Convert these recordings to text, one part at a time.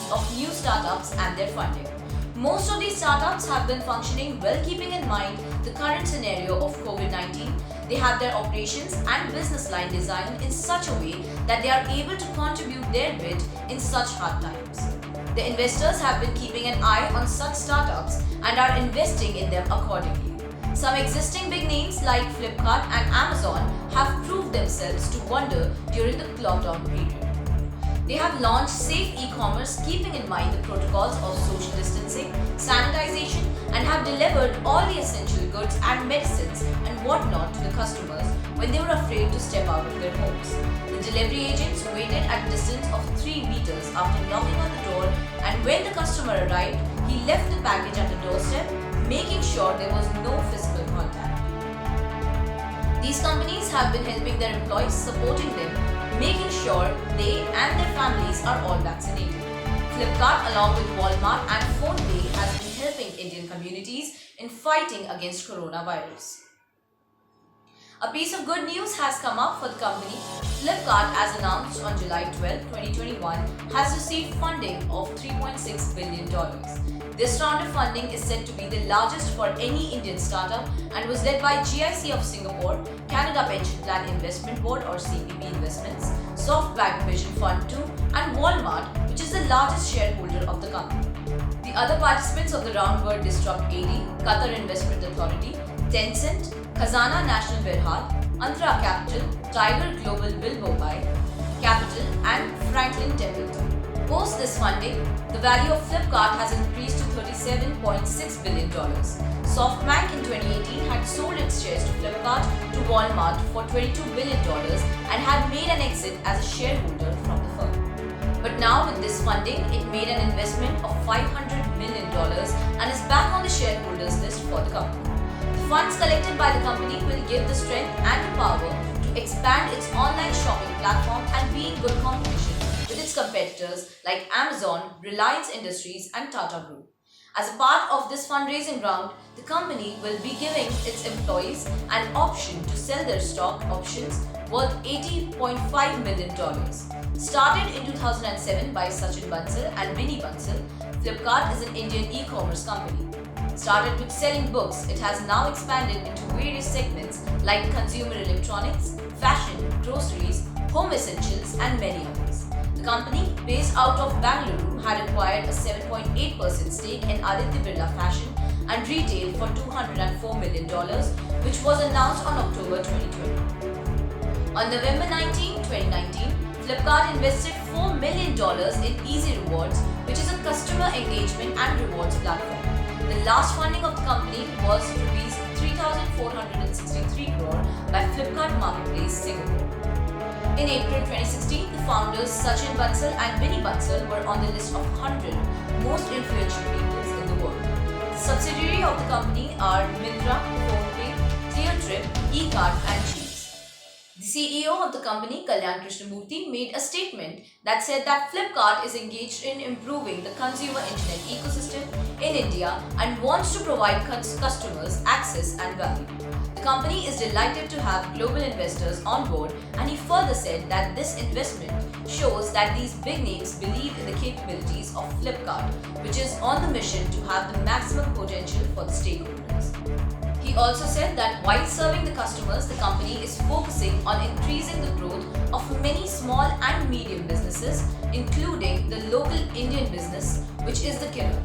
news of new startups and their funding. Most of these startups have been functioning well, keeping in mind the current scenario of COVID-19. They have their operations and business line designed in such a way that they are able to contribute their bit in such hard times. The investors have been keeping an eye on such startups and are investing in them accordingly. Some existing big names like Flipkart and Amazon have proved themselves to wonder during the lockdown period. They have launched safe e-commerce keeping in mind the protocols of social distancing, sanitization, and have delivered all the essential goods and medicines and whatnot to the customers when they were afraid to step out of their homes. The delivery agents waited at a distance of 3 meters after knocking on the door, and when the customer arrived, he left the package at the doorstep, making sure there was no physical contact. These companies have been helping their employees, supporting them, making sure they and their families are all vaccinated. Flipkart, along with Walmart and PhonePe, has been helping Indian communities in fighting against coronavirus. A piece of good news has come up for the company. Flipkart, as announced on July 12, 2021, has received funding of $3.6 billion. This round of funding is said to be the largest for any Indian startup and was led by GIC of Singapore, Canada Pension Plan Investment Board or CPP Investments, SoftBank Vision Fund 2 and Walmart, which is the largest shareholder of the company. The other participants of the round were Disrupt 80, Qatar Investment Authority, Tencent, Khazanah National Berhad, Antara Capital, Tiger Global Bilbobai Capital and Franklin Templeton. Post this funding, the value of Flipkart has increased to $37.6 billion. SoftBank in 2018 had sold its shares to Flipkart to Walmart for $22 billion and had made an exit as a shareholder from the firm. But now with this funding, it made an investment of $500 million and is back on the shareholders list for the company. The funds collected by the company will give the strength and the power to expand its online shopping platform and be in good competition with its competitors like Amazon, Reliance Industries and Tata Group. As a part of this fundraising round, the company will be giving its employees an option to sell their stock options worth $80.5 million. Started in 2007 by Sachin Bansal and Vinny Bansal, Flipkart is an Indian e-commerce company. Started with selling books, it has now expanded into various segments like consumer electronics, fashion, groceries, home essentials and many others. The company, based out of Bangalore, had acquired a 7.8% stake in Aditya Birla Fashion and Retail for $204 million, which was announced on October 2020. On November 19, 2019, Flipkart invested $4 million in Easy Rewards, which is a customer engagement and rewards platform. The last funding of the company was Rs 3,463 crore by Flipkart Marketplace Singapore. In April 2016, the founders Sachin Bansal and Vinny Bansal were on the list of 100 most influential people in the world. The subsidiary of the company are Myntra, PhonePe, ClearTrip, eCart and Cheese. The CEO of the company, Kalyan Krishnamurthy, made a statement that said that Flipkart is engaged in improving the consumer internet ecosystem in India and wants to provide customers access and value. The company is delighted to have global investors on board, and he further said that this investment shows that these big names believe in the capabilities of Flipkart, which is on the mission to have the maximum potential for the stakeholders. He also said that while serving the customers, the company is focusing on increasing the growth of many small and medium businesses, including the local Indian business, which is the killer.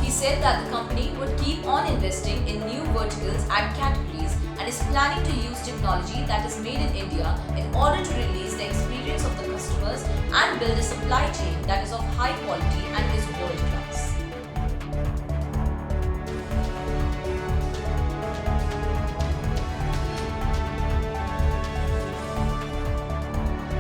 He said that the company would keep on investing in new verticals and categories and is planning to use technology that is made in India in order to release the experience of the customers and build a supply chain that is of high quality and is